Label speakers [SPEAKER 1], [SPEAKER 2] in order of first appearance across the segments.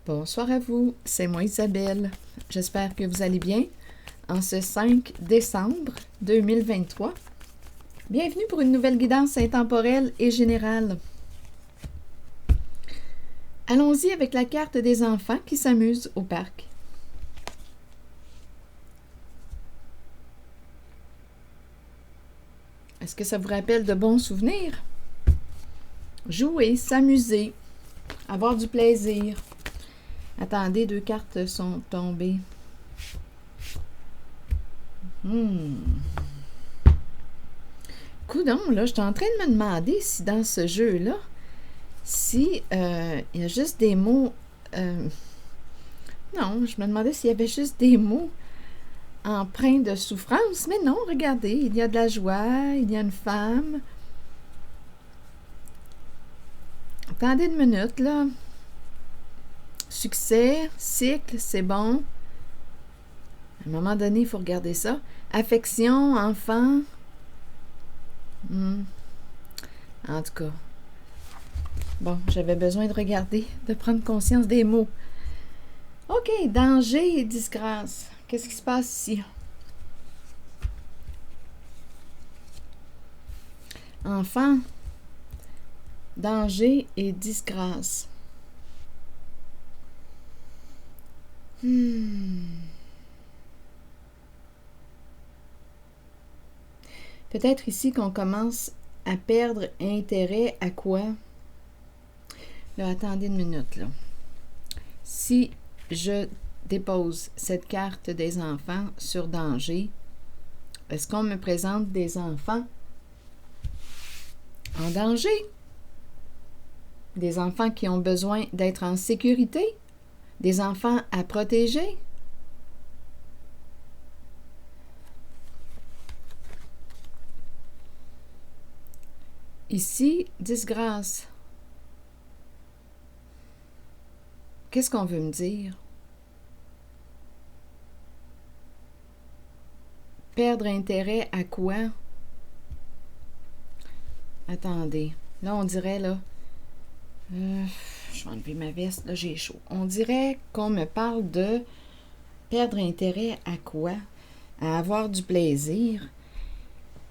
[SPEAKER 1] Bonsoir à vous, c'est moi Isabelle. J'espère que vous allez bien en ce 5 décembre 2023. Bienvenue pour une nouvelle guidance intemporelle et générale. Allons-y avec la carte des enfants qui s'amusent au parc. Est-ce que ça vous rappelle de bons souvenirs? Jouer, s'amuser, avoir du plaisir. Attendez, 2 cartes sont tombées. Coudon, là, je suis en train de me demander si dans ce jeu-là, si il y a juste des mots... non, je me demandais s'il y avait juste des mots empreints de souffrance, mais non, regardez, il y a de la joie, il y a une femme. Attendez une minute, là. Succès, cycle, c'est bon. À un moment donné, il faut regarder ça. Affection, enfant. En tout cas. Bon, j'avais besoin de regarder, de prendre conscience des mots. OK, danger et disgrâce. Qu'est-ce qui se passe ici? Enfant, danger et disgrâce. Peut-être ici qu'on commence à perdre intérêt à quoi? Là, attendez une minute, là. Si je dépose cette carte des enfants sur danger, est-ce qu'on me présente des enfants en danger? Des enfants qui ont besoin d'être en sécurité? Des enfants à protéger? Ici, disgrâce. Qu'est-ce qu'on veut me dire? Perdre intérêt à quoi? Attendez. Là, on dirait, là... je vais enlever ma veste, là, j'ai chaud. On dirait qu'on me parle de perdre intérêt à quoi? À avoir du plaisir,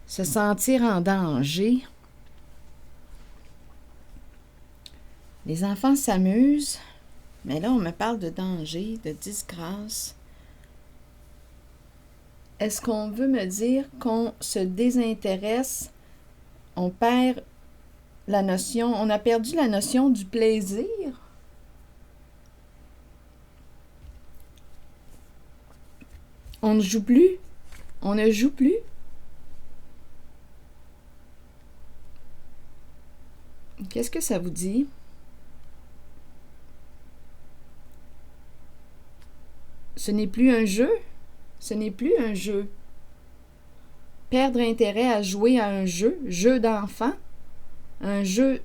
[SPEAKER 1] se sentir en danger. Les enfants s'amusent, mais là, on me parle de danger, de disgrâce. Est-ce qu'on veut me dire qu'on se désintéresse, on perd la notion, on a perdu la notion du plaisir? On ne joue plus? On ne joue plus? Qu'est-ce que ça vous dit? Ce n'est plus un jeu? Ce n'est plus un jeu. Perdre intérêt à jouer à un jeu d'enfant, un jeu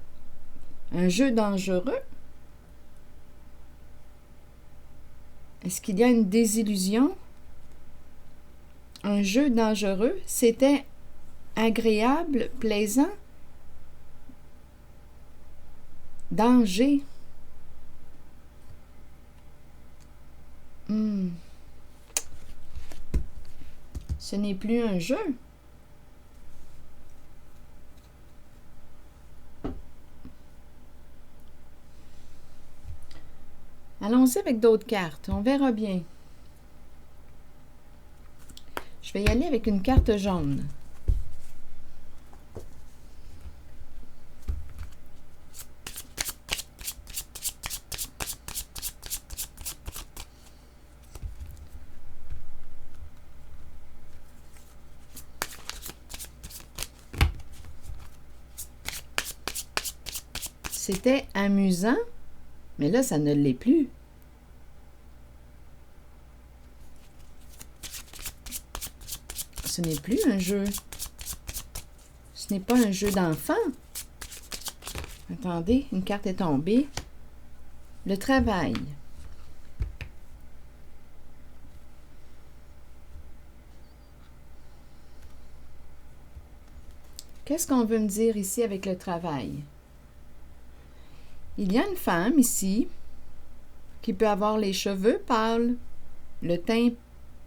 [SPEAKER 1] dangereux. Est-ce qu'il y a une désillusion? Un jeu dangereux, c'était agréable, plaisant. Danger. Ce n'est plus un jeu. Allons-y avec d'autres cartes. On verra bien. Je vais y aller avec une carte jaune. C'était amusant, mais là, ça ne l'est plus. Ce n'est plus un jeu. Ce n'est pas un jeu d'enfant. Attendez, une carte est tombée. Le travail. Qu'est-ce qu'on veut me dire ici avec le travail? Il y a une femme ici qui peut avoir les cheveux pâles, le teint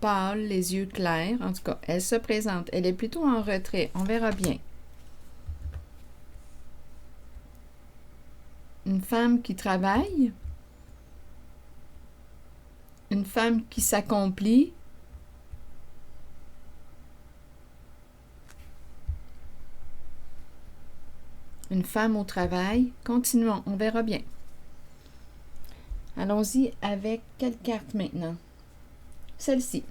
[SPEAKER 1] pâle, les yeux clairs. En tout cas, elle se présente. Elle est plutôt en retrait. On verra bien. Une femme qui travaille. Une femme qui s'accomplit. Une femme au travail. Continuons, on verra bien. Allons-y avec quelle carte maintenant? Celle-ci.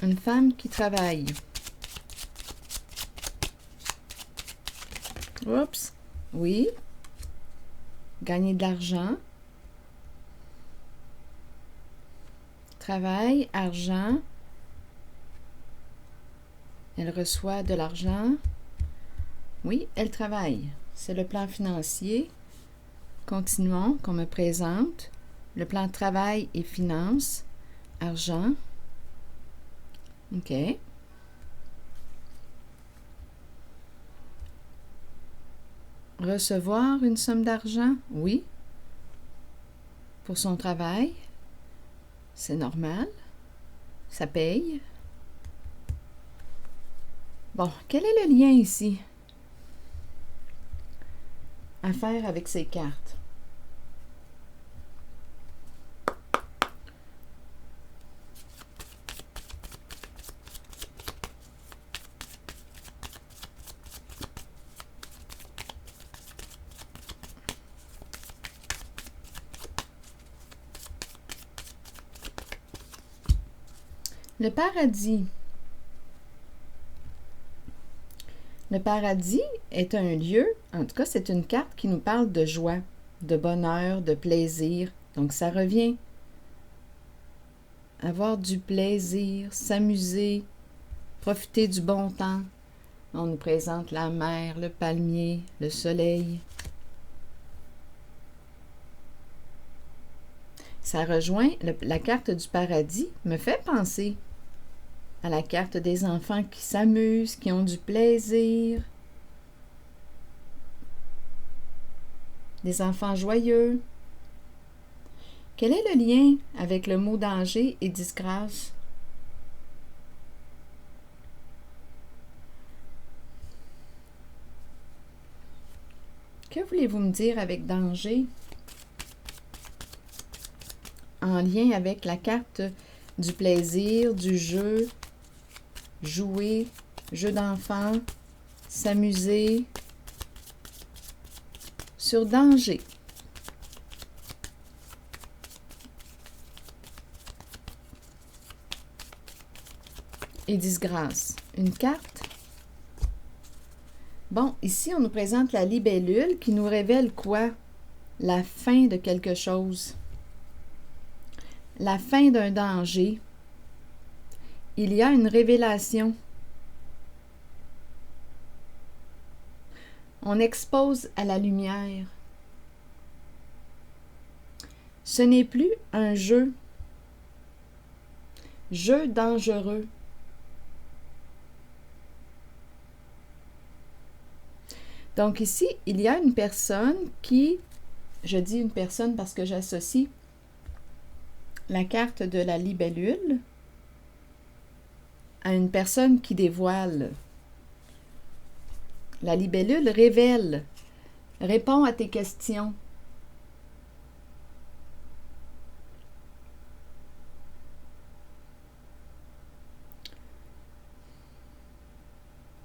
[SPEAKER 1] Une femme qui travaille. Oups. Oui. Gagner de l'argent. Travail, argent. Elle reçoit de l'argent. Oui, elle travaille. C'est le plan financier. Continuons, qu'on me présente. Le plan travail et finances. Argent. OK. Recevoir une somme d'argent? Oui. Pour son travail. C'est normal. Ça paye. Bon, quel est le lien ici à faire avec ces cartes? Le paradis. Le paradis est un lieu, en tout cas, c'est une carte qui nous parle de joie, de bonheur, de plaisir. Donc, ça revient. Avoir du plaisir, s'amuser, profiter du bon temps. On nous présente la mer, le palmier, le soleil. Ça rejoint, la carte du paradis me fait penser à la carte des enfants qui s'amusent, qui ont du plaisir, des enfants joyeux. Quel est le lien avec le mot danger et disgrâce? Que voulez-vous me dire avec danger? En lien avec la carte du plaisir, du jeu, jouer, jeu d'enfant, s'amuser, sur danger. Et disgrâce. Une carte. Bon, ici, on nous présente la libellule qui nous révèle quoi? La fin de quelque chose. La fin d'un danger. Il y a une révélation. On expose à la lumière. Ce n'est plus un jeu. Jeu dangereux. Donc ici, il y a une personne qui, je dis une personne parce que j'associe la carte de la libellule à une personne qui dévoile. La libellule révèle, répond à tes questions.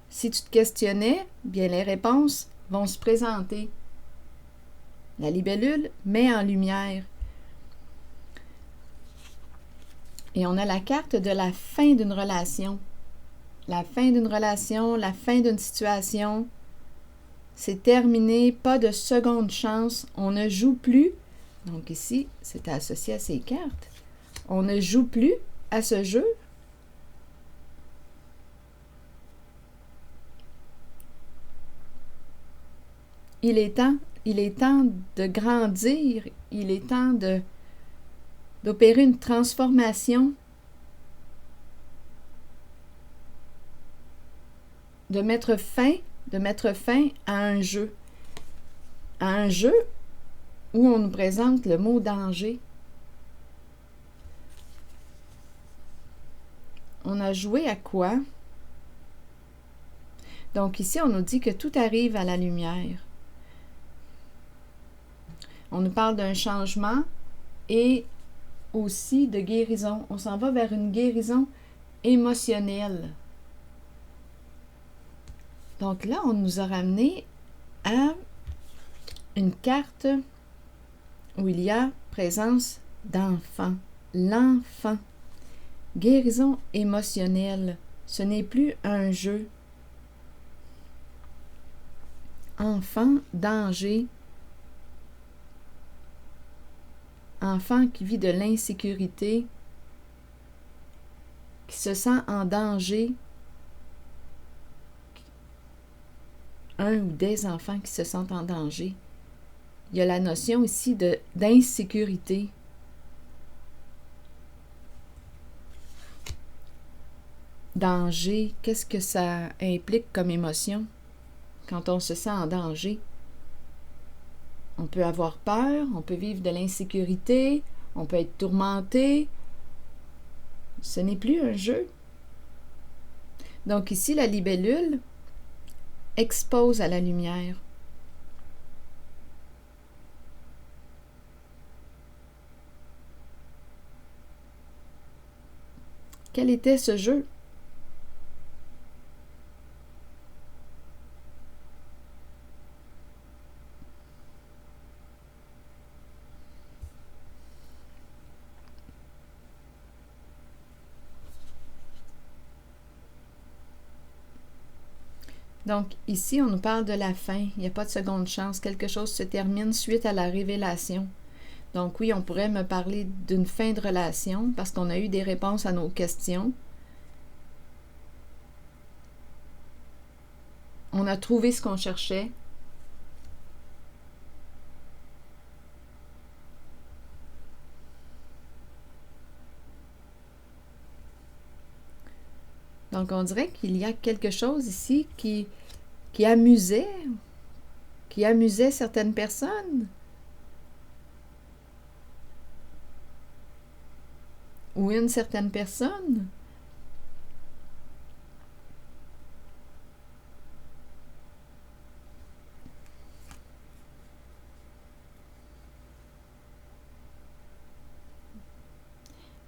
[SPEAKER 1] Si tu te questionnais, bien les réponses vont se présenter. La libellule met en lumière. Et on a la carte de la fin d'une relation. La fin d'une relation, la fin d'une situation. C'est terminé, pas de seconde chance. On ne joue plus. Donc ici, c'est associé à ces cartes. On ne joue plus à ce jeu. Il est temps de grandir, il est temps d'opérer une transformation, de mettre fin à un jeu. à un jeu où on nous présente le mot danger. On a joué à quoi? Donc ici, on nous dit que tout arrive à la lumière. On nous parle d'un changement et aussi de guérison. On s'en va vers une guérison émotionnelle. Donc là, on nous a ramené à une carte où il y a présence d'enfant. L'enfant. Guérison émotionnelle. Ce n'est plus un jeu. Enfant, danger. Enfant qui vit de l'insécurité, qui se sent en danger. Un ou des enfants qui se sentent en danger. Il y a la notion ici d'insécurité. Danger, qu'est-ce que ça implique comme émotion quand on se sent en danger? On peut avoir peur, on peut vivre de l'insécurité, on peut être tourmenté. Ce n'est plus un jeu. Donc ici, la libellule expose à la lumière. Quel était ce jeu? Donc, ici, on nous parle de la fin. Il n'y a pas de seconde chance. Quelque chose se termine suite à la révélation. Donc, oui, on pourrait me parler d'une fin de relation parce qu'on a eu des réponses à nos questions. On a trouvé ce qu'on cherchait. Donc, on dirait qu'il y a quelque chose ici qui amusait certaines personnes. Ou une certaine personne.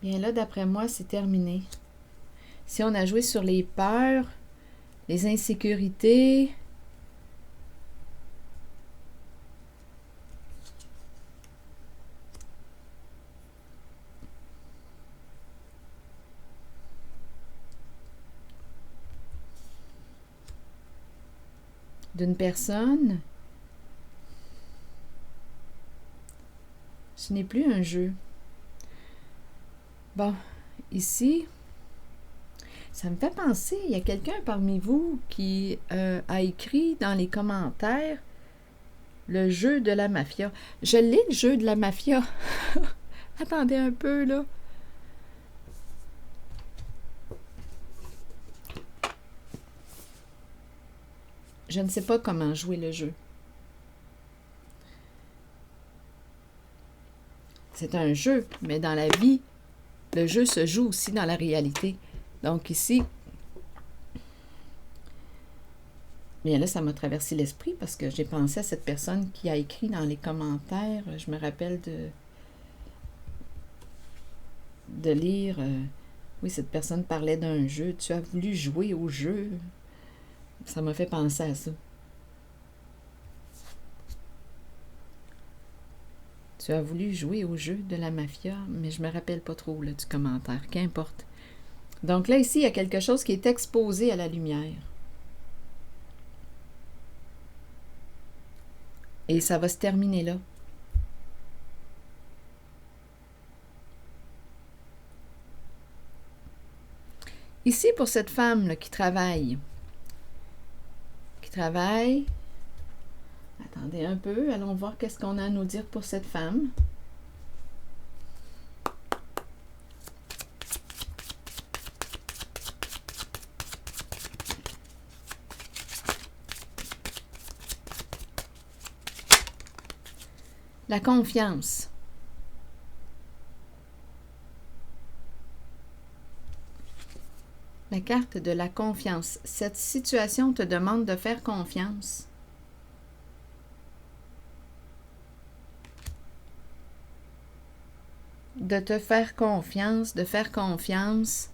[SPEAKER 1] Bien là, d'après moi, c'est terminé. Si on a joué sur les peurs, les insécurités, d'une personne, ce n'est plus un jeu. Bon, ici, ça me fait penser, il y a quelqu'un parmi vous qui a écrit dans les commentaires le jeu de la mafia. Je l'ai, le jeu de la mafia. Attendez un peu, là. Je ne sais pas comment jouer le jeu. C'est un jeu, mais dans la vie, le jeu se joue aussi dans la réalité. Donc ici, bien là, ça m'a traversé l'esprit parce que j'ai pensé à cette personne qui a écrit dans les commentaires. Je me rappelle de lire, oui, cette personne parlait d'un jeu. Tu as voulu jouer au jeu. Ça m'a fait penser à ça. Tu as voulu jouer au jeu de la mafia, mais je me rappelle pas trop là, du commentaire. Qu'importe. Donc là, ici, il y a quelque chose qui est exposé à la lumière. Et ça va se terminer là. Ici, pour cette femme là, qui travaille. Attendez un peu, allons voir qu'est-ce qu'on a à nous dire pour cette femme. La confiance. La carte de la confiance. Cette situation te demande de faire confiance. De te faire confiance, de faire confiance.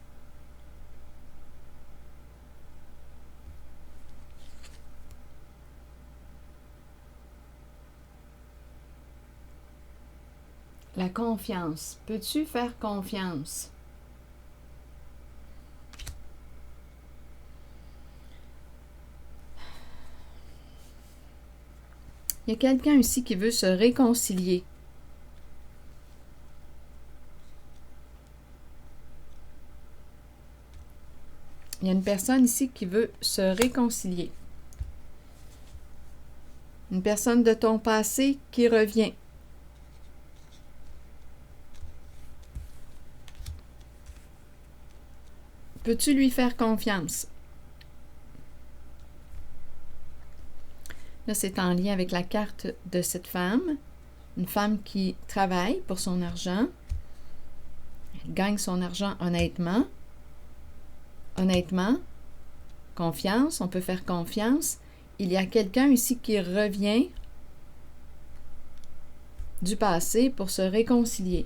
[SPEAKER 1] La confiance. Peux-tu faire confiance? Il y a quelqu'un ici qui veut se réconcilier. Il y a une personne ici qui veut se réconcilier. Une personne de ton passé qui revient. Peux-tu lui faire confiance? Là, c'est en lien avec la carte de cette femme. Une femme qui travaille pour son argent. Elle gagne son argent honnêtement. Honnêtement. Confiance, on peut faire confiance. Il y a quelqu'un ici qui revient du passé pour se réconcilier.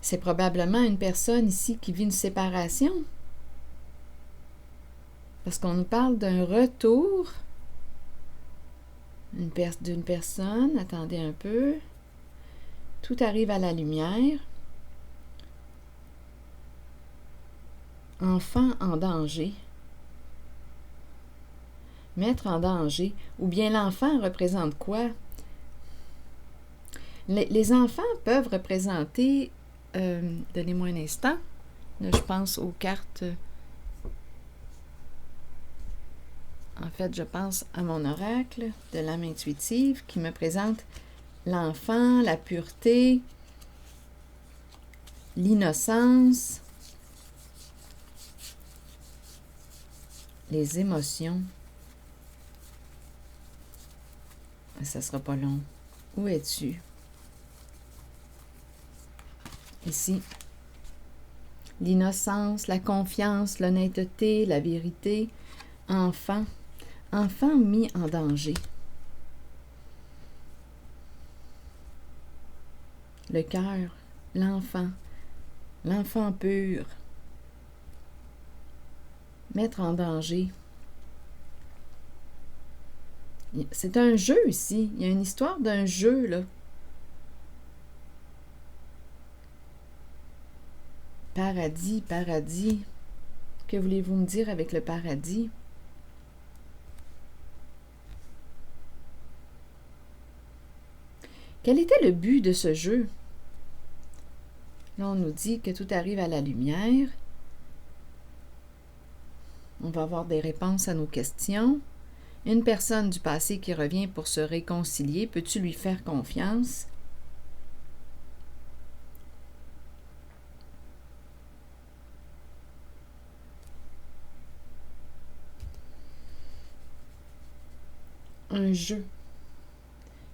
[SPEAKER 1] C'est probablement une personne ici qui vit une séparation. Parce qu'on nous parle d'un retour d'une personne. Attendez un peu. Tout arrive à la lumière. Enfant en danger. Mettre en danger. Ou bien l'enfant représente quoi? Les enfants peuvent représenter... donnez-moi un instant. Là, je pense aux cartes. En fait, je pense à mon oracle de l'âme intuitive qui me présente l'enfant, la pureté, l'innocence, les émotions. Ça ne sera pas long. Où es-tu? Ici. L'innocence, la confiance, l'honnêteté, la vérité. Enfant. Enfant mis en danger. Le cœur, l'enfant pur. Mettre en danger. C'est un jeu ici. Il y a une histoire d'un jeu, là. Paradis, paradis. Que voulez-vous me dire avec le paradis? Quel était le but de ce jeu? Là, on nous dit que tout arrive à la lumière. On va avoir des réponses à nos questions. Une personne du passé qui revient pour se réconcilier, peux-tu lui faire confiance? Un jeu.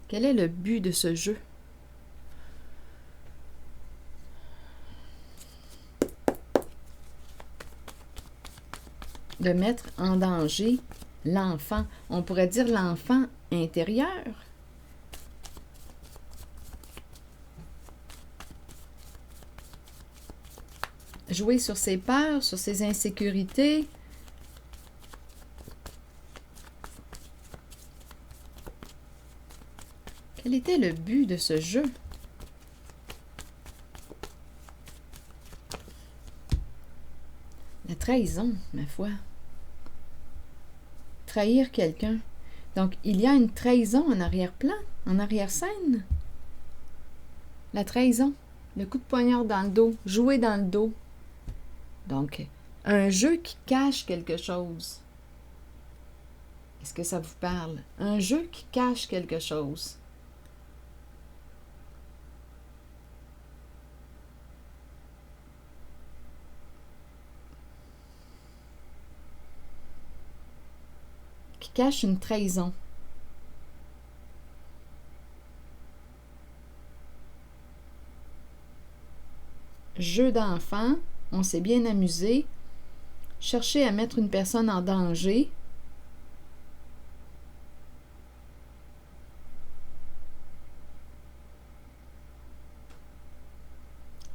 [SPEAKER 1] Quel est le but de ce jeu? De mettre en danger l'enfant. On pourrait dire l'enfant intérieur. Jouer sur ses peurs, sur ses insécurités. Quel était le but de ce jeu? La trahison, ma foi. Trahir quelqu'un. Donc, il y a une trahison en arrière-plan, en arrière-scène. La trahison, le coup de poignard dans le dos, jouer dans le dos. Donc, un jeu qui cache quelque chose. Est-ce que ça vous parle? Un jeu qui cache quelque chose. qui cache une trahison. Jeu d'enfant, on s'est bien amusé. Chercher à mettre une personne en danger.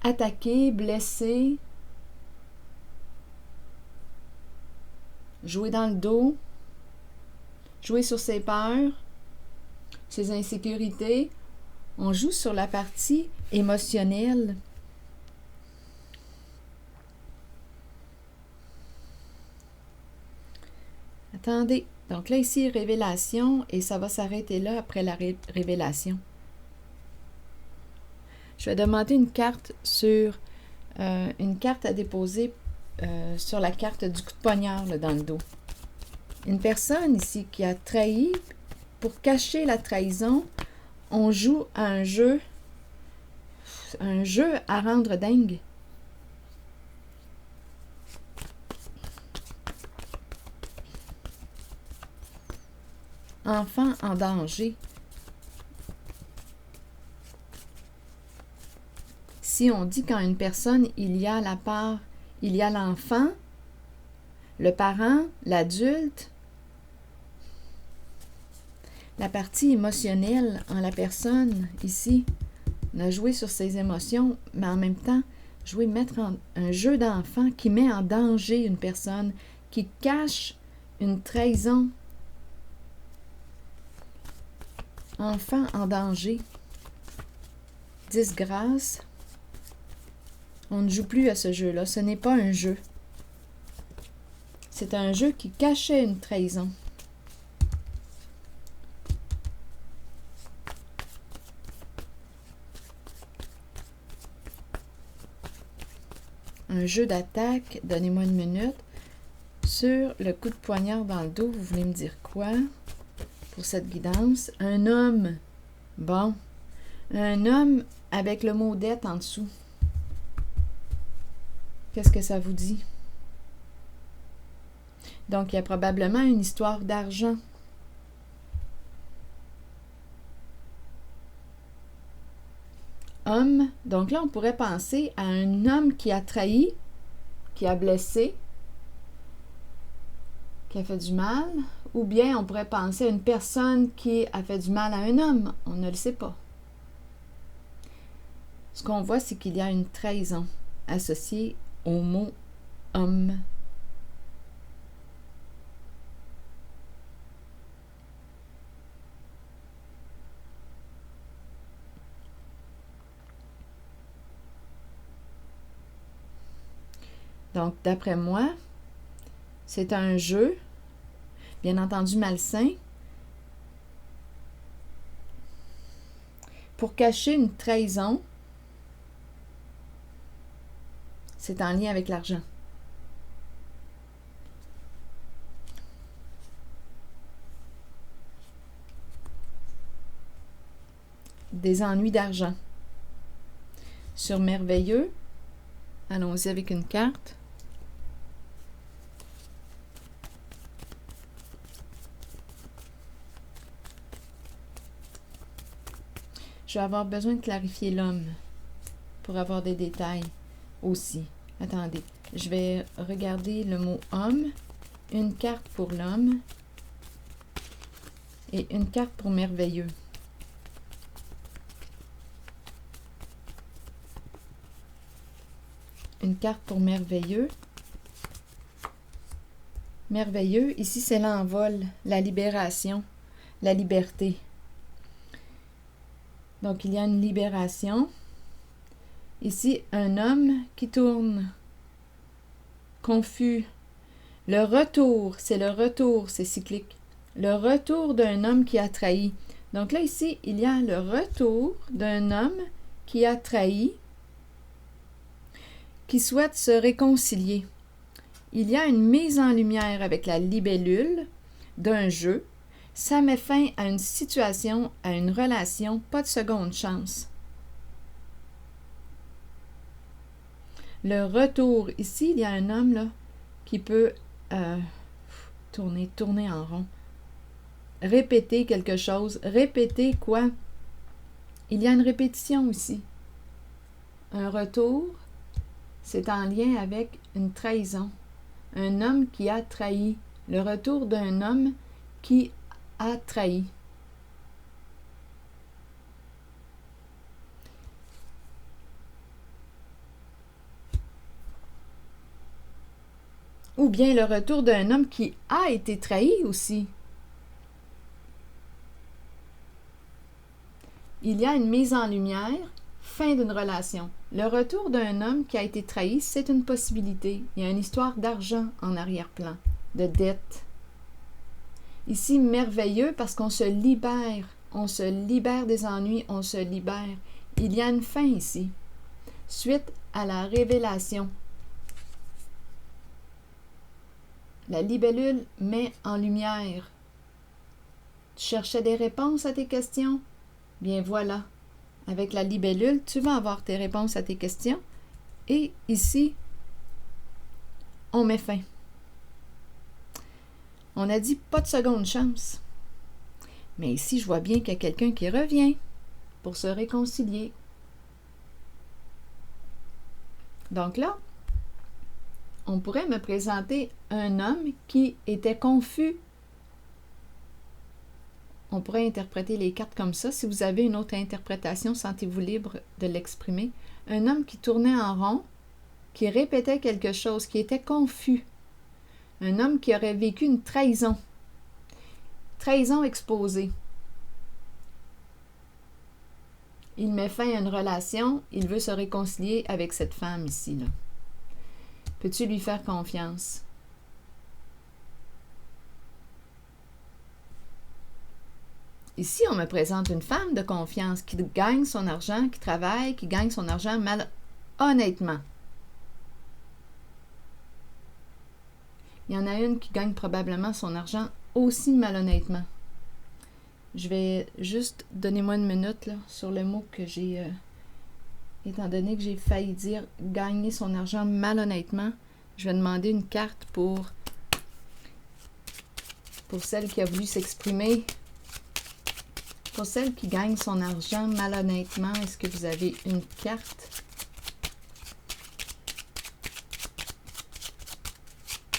[SPEAKER 1] Attaquer, blesser. Jouer dans le dos. Jouer sur ses peurs, ses insécurités. On joue sur la partie émotionnelle. Attendez, donc là ici, révélation, et ça va s'arrêter là après la révélation. Je vais demander une carte une carte à déposer sur la carte du coup de poignard là, dans le dos. Une personne ici qui a trahi, pour cacher la trahison, on joue à un jeu à rendre dingue. Enfant en danger. Si on dit quand une personne, il y a l'enfant, le parent, l'adulte, la partie émotionnelle en la personne, ici, on a joué sur ses émotions, mais en même temps, mettre un jeu d'enfant qui met en danger une personne, qui cache une trahison. Enfant en danger. Disgrâce. On ne joue plus à ce jeu-là. Ce n'est pas un jeu. C'est un jeu qui cachait une trahison. Un jeu d'attaque. Donnez-moi une minute. Sur le coup de poignard dans le dos, vous voulez me dire quoi pour cette guidance? Un homme. Bon. Un homme avec le mot dette en dessous. Qu'est-ce que ça vous dit? Donc, il y a probablement une histoire d'argent. Homme. Donc là, on pourrait penser à un homme qui a trahi, qui a blessé, qui a fait du mal, ou bien on pourrait penser à une personne qui a fait du mal à un homme. On ne le sait pas. Ce qu'on voit, c'est qu'il y a une trahison associée au mot homme. Donc, d'après moi, c'est un jeu, bien entendu malsain, pour cacher une trahison. C'est en lien avec l'argent. Des ennuis d'argent. Sur merveilleux, allons-y avec une carte. Je vais avoir besoin de clarifier l'homme pour avoir des détails aussi. Attendez, je vais regarder le mot homme, une carte pour l'homme et une carte pour merveilleux. Une carte pour merveilleux. Merveilleux, ici c'est l'envol, la libération, la liberté. Donc il y a une libération. Ici, un homme qui tourne, confus. Le retour, c'est cyclique. Le retour d'un homme qui a trahi. Donc là, ici, il y a le retour d'un homme qui a trahi, qui souhaite se réconcilier. Il y a une mise en lumière avec la libellule d'un jeu. Ça met fin à une situation, à une relation, pas de seconde chance. Le retour, ici, il y a un homme là qui peut tourner en rond. répéter quelque chose. Répéter quoi? Il y a une répétition aussi. Un retour, c'est en lien avec une trahison. Un homme qui a trahi. Le retour d'un homme qui a trahi. Ou bien le retour d'un homme qui a été trahi aussi. Il y a une mise en lumière, fin d'une relation. Le retour d'un homme qui a été trahi, c'est une possibilité. Il y a une histoire d'argent en arrière-plan, de dette. Ici, merveilleux parce qu'on se libère. On se libère des ennuis, on se libère. Il y a une fin ici. Suite à la révélation. La libellule met en lumière. Tu cherchais des réponses à tes questions? Bien voilà. Avec la libellule, tu vas avoir tes réponses à tes questions. Et ici, on met fin. On a dit pas de seconde chance. Mais ici, je vois bien qu'il y a quelqu'un qui revient pour se réconcilier. Donc là, on pourrait me présenter un homme qui était confus. On pourrait interpréter les cartes comme ça. Si vous avez une autre interprétation, sentez-vous libre de l'exprimer. Un homme qui tournait en rond, qui répétait quelque chose, qui était confus. Un homme qui aurait vécu une trahison. Trahison exposée. Il met fin à une relation, il veut se réconcilier avec cette femme ici, là. Peux-tu lui faire confiance? Ici, on me présente une femme de confiance qui gagne son argent, qui travaille, qui gagne son argent honnêtement. Il y en a une qui gagne probablement son argent aussi malhonnêtement. Je vais juste, donnez-moi une minute là, sur le mot que j'ai, étant donné que j'ai failli dire gagner son argent malhonnêtement, je vais demander une carte pour celle qui a voulu s'exprimer. Pour celle qui gagne son argent malhonnêtement, est-ce que vous avez une carte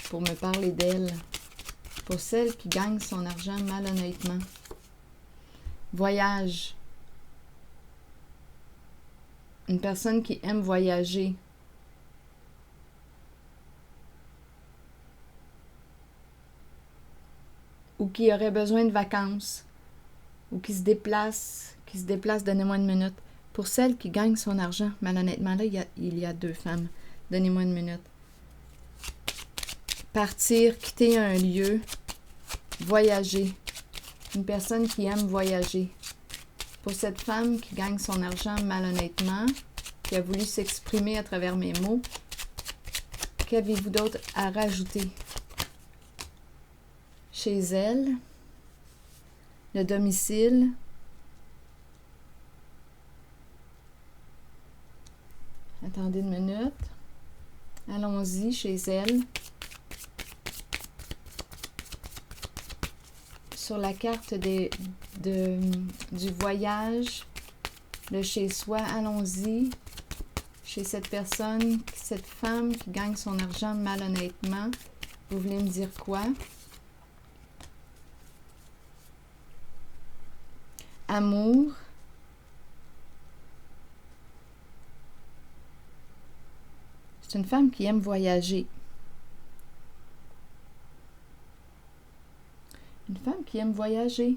[SPEAKER 1] pour me parler d'elle? Pour celle qui gagne son argent malhonnêtement. Voyage. Une personne qui aime voyager. Ou qui aurait besoin de vacances. Ou qui se déplace, donnez-moi une minute. Pour celle qui gagne son argent, malhonnêtement, là, il y a deux femmes. Donnez-moi une minute. Partir, quitter un lieu, voyager. Une personne qui aime voyager. Pour cette femme qui gagne son argent malhonnêtement, qui a voulu s'exprimer à travers mes mots, qu'avez-vous d'autre à rajouter? Chez elle, le domicile, attendez une minute, allons-y chez elle. Sur la carte du voyage, le chez-soi, allons-y, chez cette personne, cette femme qui gagne son argent malhonnêtement. Vous voulez me dire quoi? Amour. C'est une femme qui aime voyager. Une femme qui aime voyager.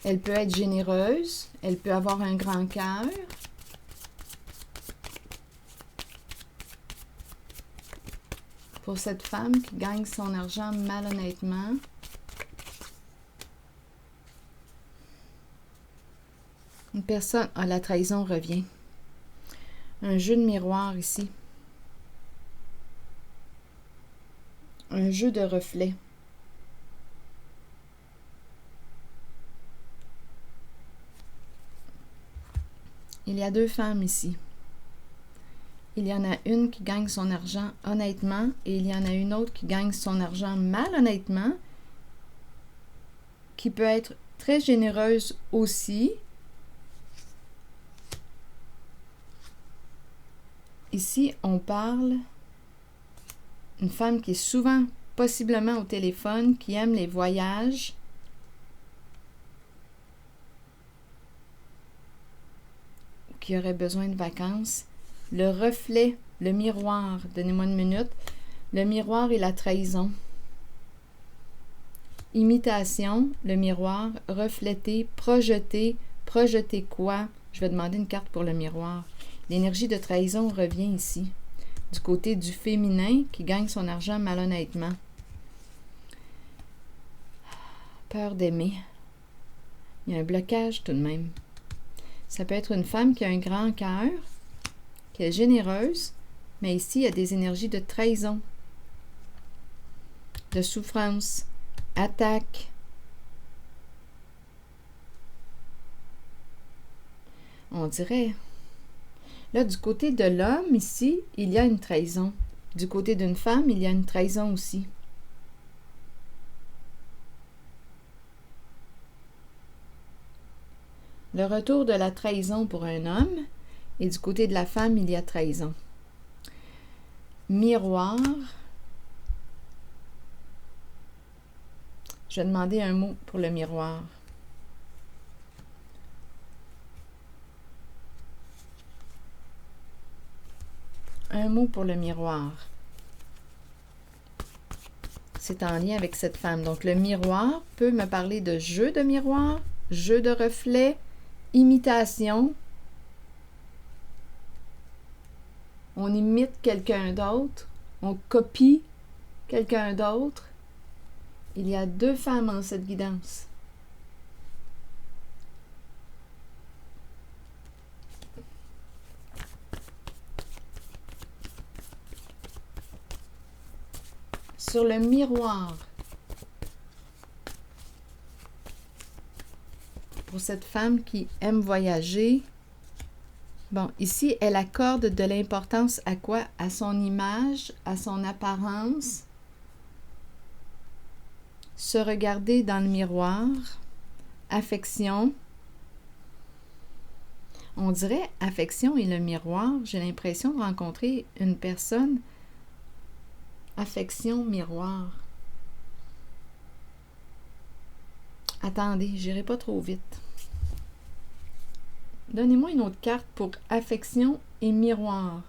[SPEAKER 1] Elle peut être généreuse, elle peut avoir un grand cœur. Pour cette femme qui gagne son argent malhonnêtement. Une personne... Ah, la trahison revient. Un jeu de miroir ici. Un jeu de reflets. Il y a deux femmes ici. il y en a une qui gagne son argent honnêtement et il y en a une autre qui gagne son argent malhonnêtement, qui peut être très généreuse aussi. Ici, on parle d'une femme qui est souvent, possiblement au téléphone, qui aime les voyages, qui aurait besoin de vacances. Le reflet, le miroir, donnez-moi une minute. Le miroir et la trahison. Imitation, le miroir, refléter, projeter. Projeter quoi? Je vais demander une carte pour le miroir. L'énergie de trahison revient ici, du côté du féminin qui gagne son argent malhonnêtement. Peur d'aimer. Il y a un blocage tout de même. Ça peut être une femme qui a un grand cœur, qui est généreuse, mais ici, il y a des énergies de trahison, de souffrance, attaque. On dirait... Là, du côté de l'homme, ici, il y a une trahison. Du côté d'une femme, il y a une trahison aussi. Le retour de la trahison pour un homme, et du côté de la femme, il y a trahison. Miroir. Je vais demander un mot pour le miroir. Un mot pour le miroir. C'est en lien avec cette femme. Donc, le miroir peut me parler de jeu de miroir, jeu de reflet, imitation. On imite quelqu'un d'autre. On copie quelqu'un d'autre. Il y a deux femmes en cette guidance. Sur le miroir, pour cette femme qui aime voyager, bon, ici, elle accorde de l'importance à quoi? À son image, à son apparence. Se regarder dans le miroir, affection. On dirait affection et le miroir. J'ai l'impression de rencontrer une personne. Affection, miroir. Attendez, j'irai pas trop vite. Donnez-moi une autre carte pour affection et miroir.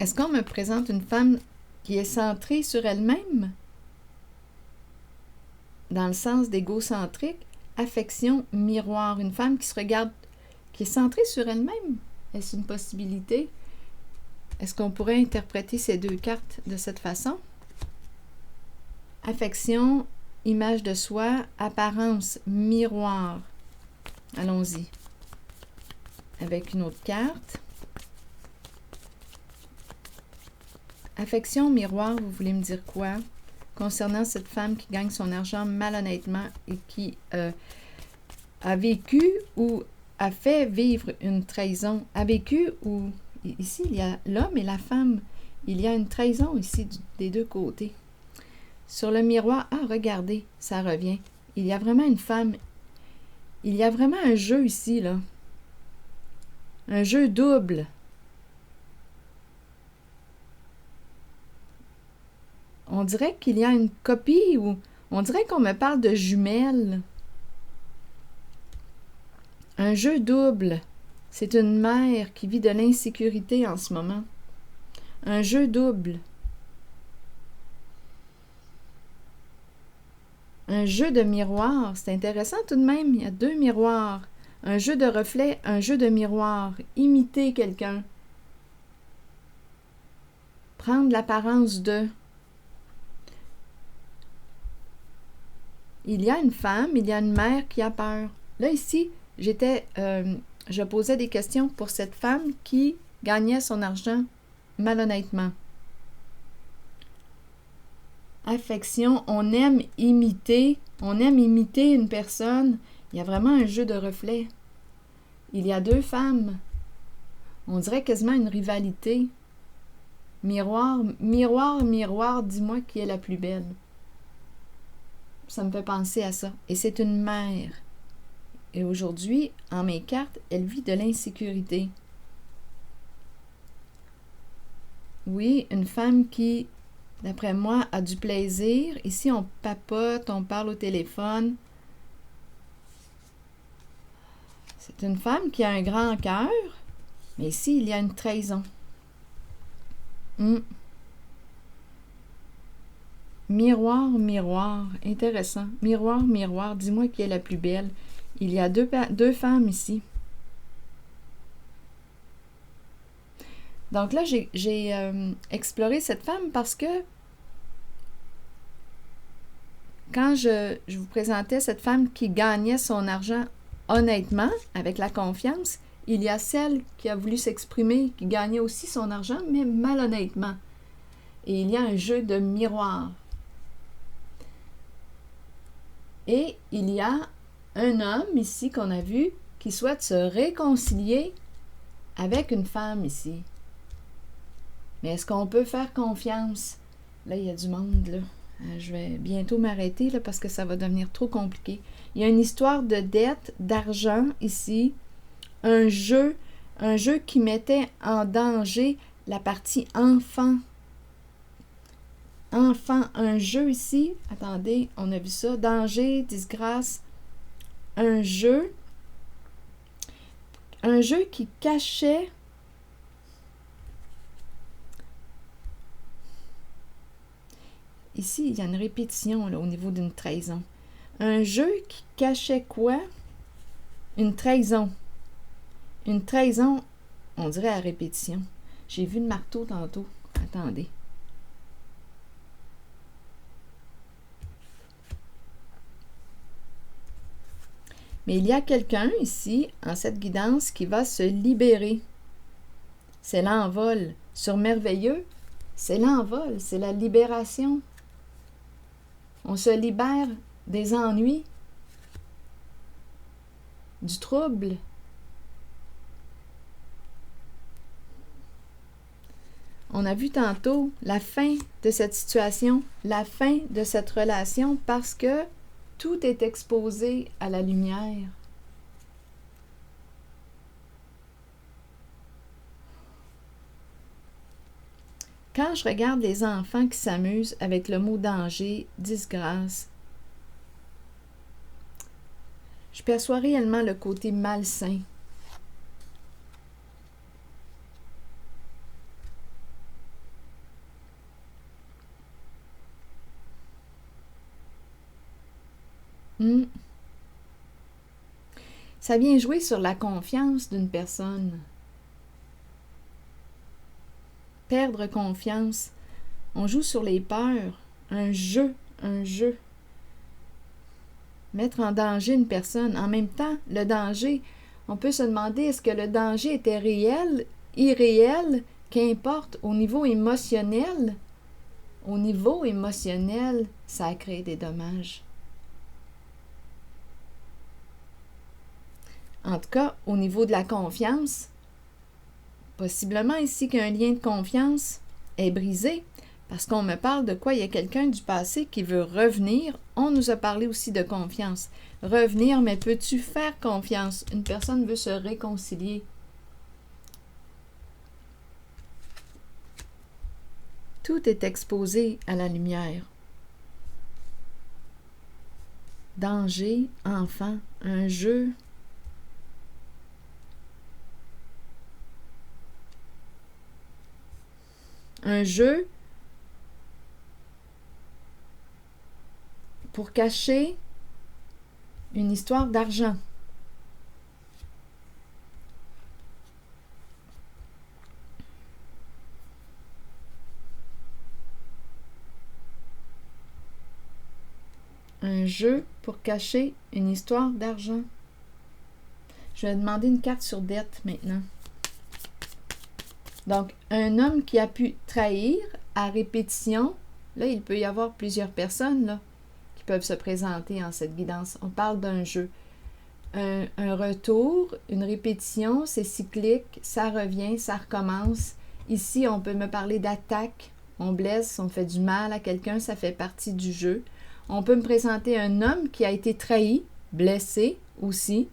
[SPEAKER 1] Est-ce qu'on me présente une femme qui est centrée sur elle-même? Dans le sens d'égocentrique? Affection, miroir. Une femme qui se regarde, qui est centrée sur elle-même. Est-ce une possibilité? Est-ce qu'on pourrait interpréter ces deux cartes de cette façon? Affection, image de soi, apparence, miroir. Allons-y. Avec une autre carte. Affection, miroir, vous voulez me dire quoi? Concernant cette femme qui gagne son argent malhonnêtement et qui a vécu ou a fait vivre une trahison. A vécu ou... Ici, il y a l'homme et la femme. Il y a une trahison ici des deux côtés. Sur le miroir, ah, regardez, ça revient. Il y a vraiment une femme. Il y a vraiment un jeu ici, là. Un jeu double. On dirait qu'il y a une copie ou on dirait qu'on me parle de jumelles. Un jeu double. C'est une mère qui vit de l'insécurité en ce moment. Un jeu double. Un jeu de miroir. C'est intéressant tout de même. Il y a deux miroirs. Un jeu de reflet, un jeu de miroir. Imiter quelqu'un. Prendre l'apparence de... Il y a une femme, il y a une mère qui a peur. Là, ici, je posais des questions pour cette femme qui gagnait son argent malhonnêtement. affection, on aime imiter une personne. Il y a vraiment un jeu de reflets. Il y a deux femmes. On dirait quasiment une rivalité. Miroir, miroir, miroir, dis-moi qui est la plus belle. Ça me fait penser à ça. Et c'est une mère. Et aujourd'hui, en mes cartes, elle vit de l'insécurité. Oui, une femme qui, d'après moi, a du plaisir. Ici, on papote, on parle au téléphone. C'est une femme qui a un grand cœur, mais ici, il y a une trahison. Miroir, miroir, intéressant. Miroir, miroir, dis-moi qui est la plus belle. Il y a deux femmes ici. Donc là, j'ai exploré cette femme parce que quand je vous présentais cette femme qui gagnait son argent honnêtement, avec la confiance, il y a celle qui a voulu s'exprimer, qui gagnait aussi son argent, mais malhonnêtement. Et il y a un jeu de miroir. Et il y a un homme ici qu'on a vu qui souhaite se réconcilier avec une femme ici. Mais est-ce qu'on peut faire confiance? Là, il y a du monde, là. Je vais bientôt m'arrêter, là, parce que ça va devenir trop compliqué. Il y a une histoire de dette, d'argent ici. Un jeu qui mettait en danger la partie enfant. Enfant, un jeu ici. Attendez, on a vu ça. Danger, disgrâce. Un jeu qui cachait ici, il y a une répétition là, au niveau d'une trahison. Un jeu qui cachait quoi? Une trahison. Une trahison, on dirait à répétition. J'ai vu le marteau tantôt. Attendez. Mais il y a quelqu'un ici, en cette guidance, qui va se libérer. C'est l'envol. Sur merveilleux, c'est l'envol, c'est la libération. On se libère des ennuis, du trouble. On a vu tantôt la fin de cette situation, la fin de cette relation, parce que tout est exposé à la lumière. Quand je regarde les enfants qui s'amusent avec le mot danger, disgrâce, je perçois réellement le côté malsain. Ça vient jouer sur la confiance d'une personne. Perdre confiance. On joue sur les peurs. Un jeu. Mettre en danger une personne. En même temps, le danger, on peut se demander est-ce que le danger était réel, irréel, qu'importe, au niveau émotionnel. Au niveau émotionnel, ça a créé des dommages. En tout cas, au niveau de la confiance, possiblement ici qu'un lien de confiance est brisé parce qu'on me parle de quoi? Il y a quelqu'un du passé qui veut revenir. On nous a parlé aussi de confiance. Revenir, mais peux-tu faire confiance? Une personne veut se réconcilier. Tout est exposé à la lumière. Danger, enfant, un jeu. Un jeu pour cacher une histoire d'argent. Un jeu pour cacher une histoire d'argent. Je vais demander une carte sur dette maintenant. Donc, un homme qui a pu trahir à répétition Là, il peut y avoir plusieurs personnes là, qui peuvent se présenter en cette guidance. On parle d'un jeu. Un retour, une répétition, c'est cyclique, ça revient, ça recommence. Ici, on peut me parler d'attaque. On blesse, on fait du mal à quelqu'un, ça fait partie du jeu. On peut me présenter un homme qui a été trahi, blessé aussi.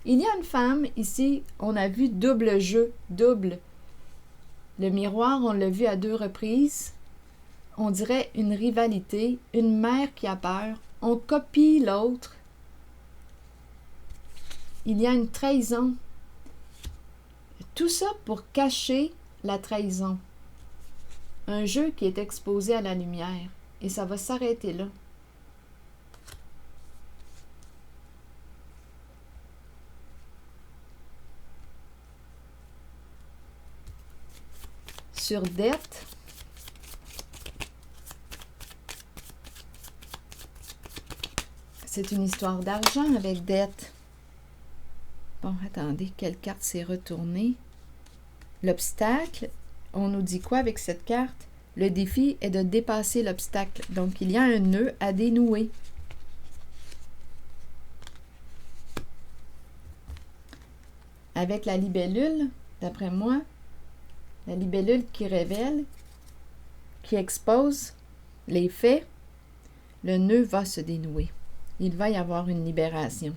[SPEAKER 1] Il y a une femme, ici, on a vu double jeu, double. Le miroir, on l'a vu à 2 reprises. On dirait une rivalité, une mère qui a peur. On copie l'autre. Il y a une trahison. Tout ça pour cacher la trahison. Un jeu qui est exposé à la lumière. Et ça va s'arrêter là. Sur dette, c'est une histoire d'argent avec dette. Bon, attendez, quelle carte s'est retournée? L'obstacle, on nous dit quoi avec cette carte? Le défi est de dépasser l'obstacle. Donc, il y a un nœud à dénouer. Avec la libellule, d'après moi, la libellule qui révèle, qui expose les faits, le nœud va se dénouer. Il va y avoir une libération.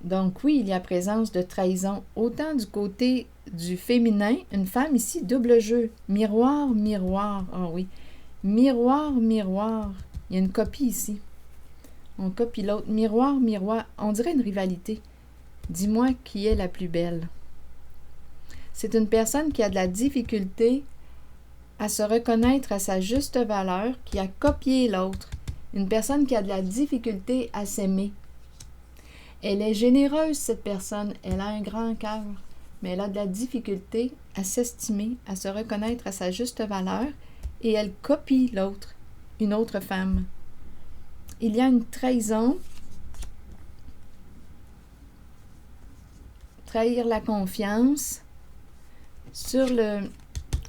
[SPEAKER 1] Donc oui, il y a présence de trahison, autant du côté du féminin, une femme ici, double jeu, miroir, miroir, ah oui, miroir, miroir, il y a une copie ici. On copie l'autre, miroir, miroir, on dirait une rivalité. Dis-moi qui est la plus belle. C'est une personne qui a de la difficulté à se reconnaître à sa juste valeur, qui a copié l'autre. Une personne qui a de la difficulté à s'aimer. Elle est généreuse, cette personne. Elle a un grand cœur, mais elle a de la difficulté à s'estimer, à se reconnaître à sa juste valeur, et elle copie l'autre, une autre femme. Il y a une trahison, trahir la confiance. Sur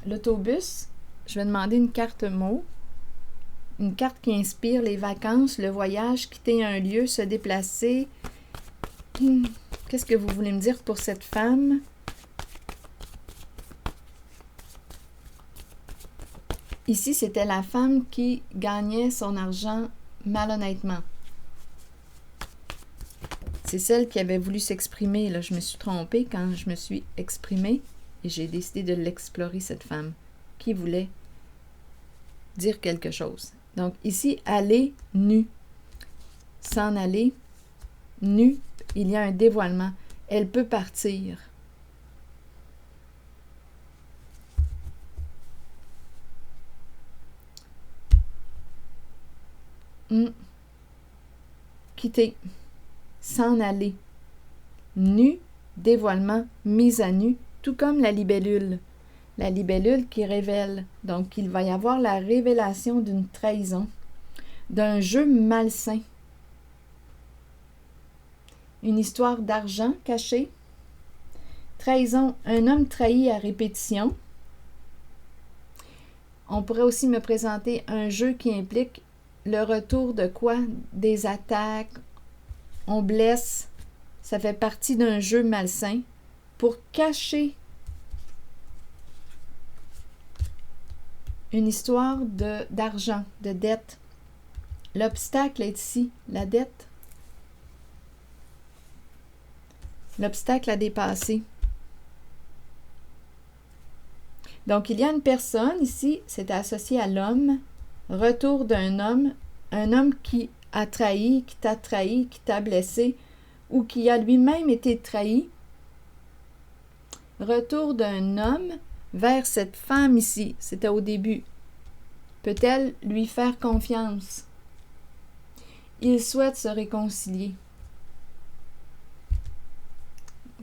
[SPEAKER 1] l'autobus, je vais demander une carte mot, une carte qui inspire les vacances, le voyage, quitter un lieu, se déplacer. Qu'est-ce que vous voulez me dire pour cette femme? Ici, c'était la femme qui gagnait son argent malhonnêtement. C'est celle qui avait voulu s'exprimer. Là, je me suis trompée quand je me suis exprimée et j'ai décidé de l'explorer, cette femme qui voulait dire quelque chose. Donc ici, aller nu. S'en aller nu, il y a un dévoilement. Elle peut partir. Quitter. S'en aller. Nu, dévoilement, mise à nu, tout comme la libellule. La libellule qui révèle. Donc, il va y avoir la révélation d'une trahison, d'un jeu malsain. Une histoire d'argent caché. Trahison, un homme trahi à répétition. On pourrait aussi me présenter un jeu qui implique le retour de quoi? Des attaques. On blesse. Ça fait partie d'un jeu malsain pour cacher une histoire d'argent, de dette. L'obstacle est ici, la dette. L'obstacle à dépasser. Donc, il y a une personne ici, c'est associé à l'homme, retour d'un homme, un homme qui a trahi, qui t'a blessé, ou qui a lui-même été trahi. Retour d'un homme vers cette femme ici, c'était au début. Peut-elle lui faire confiance? Il souhaite se réconcilier.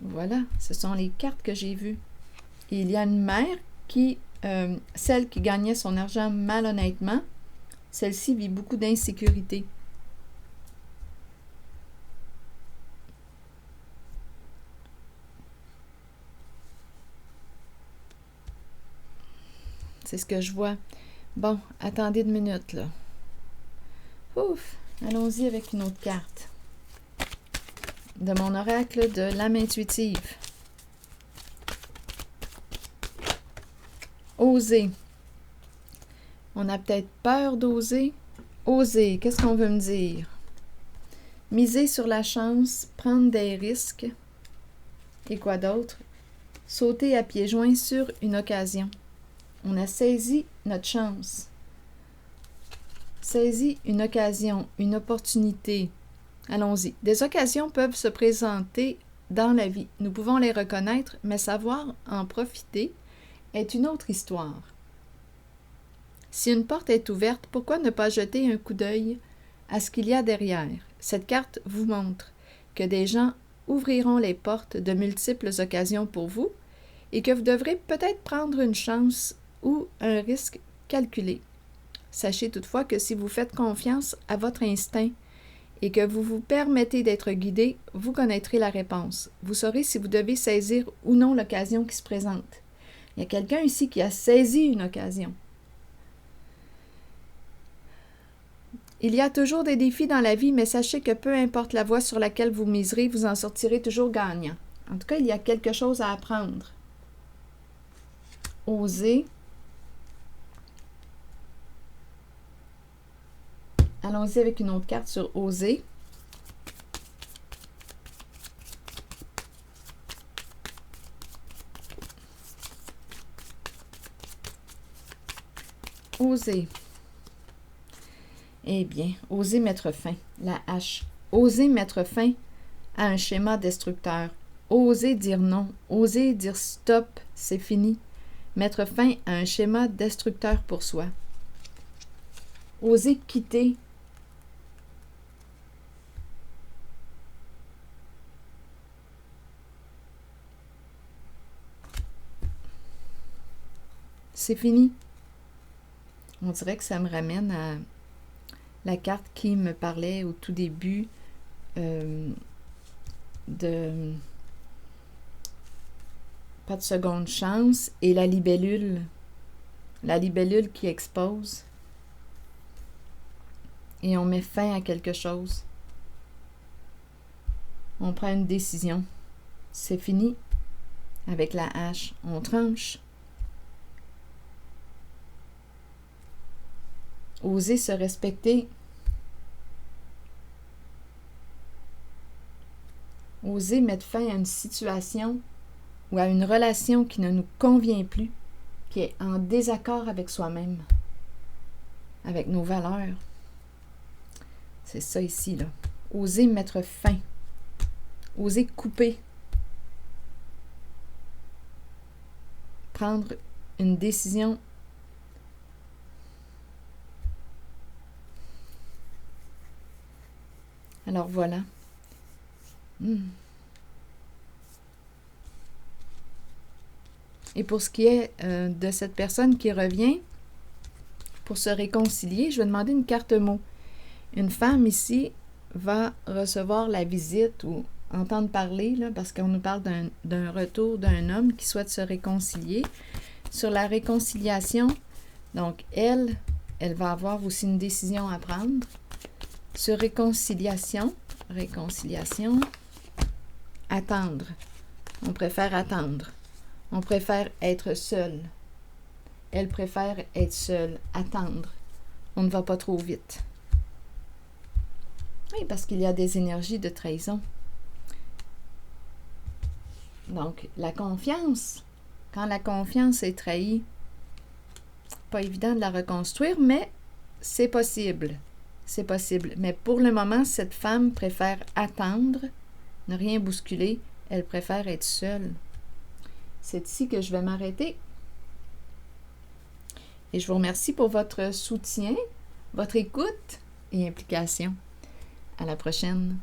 [SPEAKER 1] Voilà, ce sont les cartes que j'ai vues. Et il y a une mère qui, celle qui gagnait son argent malhonnêtement, celle-ci vit beaucoup d'insécurité. C'est ce que je vois. Bon, attendez une minute, là. Ouf! Allons-y avec une autre carte. De mon oracle de l'âme intuitive. Oser. On a peut-être peur d'oser. Oser, qu'est-ce qu'on veut me dire? Miser sur la chance, prendre des risques. Et quoi d'autre? Sauter à pieds joints sur une occasion. On a saisi notre chance. Saisi une occasion, une opportunité. Allons-y. Des occasions peuvent se présenter dans la vie. Nous pouvons les reconnaître, mais savoir en profiter est une autre histoire. Si une porte est ouverte, pourquoi ne pas jeter un coup d'œil à ce qu'il y a derrière? Cette carte vous montre que des gens ouvriront les portes de multiples occasions pour vous et que vous devrez peut-être prendre une chance ou un risque calculé. Sachez toutefois que si vous faites confiance à votre instinct et que vous vous permettez d'être guidé, vous connaîtrez la réponse. Vous saurez si vous devez saisir ou non l'occasion qui se présente. Il y a quelqu'un ici qui a saisi une occasion. Il y a toujours des défis dans la vie, mais sachez que peu importe la voie sur laquelle vous miserez, vous en sortirez toujours gagnant. En tout cas, il y a quelque chose à apprendre. Oser. Allons-y avec une autre carte sur oser. Oser. Eh bien, oser mettre fin, la hache. Oser mettre fin à un schéma destructeur. Oser dire non. Oser dire stop, c'est fini. Mettre fin à un schéma destructeur pour soi. Oser quitter. C'est fini. On dirait que ça me ramène à la carte qui me parlait au tout début de pas de seconde chance et la libellule qui expose et on met fin à quelque chose. On prend une décision. C'est fini. Avec la hache, on tranche. Oser se respecter. Oser mettre fin à une situation ou à une relation qui ne nous convient plus, qui est en désaccord avec soi-même, avec nos valeurs. C'est ça ici, là. Oser mettre fin. Oser couper. Prendre une décision. Alors voilà. Et pour ce qui est de cette personne qui revient pour se réconcilier, je vais demander une carte mot. Une femme ici va recevoir la visite ou entendre parler, là, parce qu'on nous parle d'un retour d'un homme qui souhaite se réconcilier. Sur la réconciliation, donc elle va avoir aussi une décision à prendre. Sur réconciliation, attendre. On préfère attendre. On préfère être seul. Elle préfère être seule, attendre. On ne va pas trop vite. Oui, parce qu'il y a des énergies de trahison. Donc, la confiance, quand la confiance est trahie, pas évident de la reconstruire, mais c'est possible. C'est possible. Mais pour le moment, cette femme préfère attendre, ne rien bousculer. Elle préfère être seule. C'est ici que je vais m'arrêter. Et je vous remercie pour votre soutien, votre écoute et implication. À la prochaine.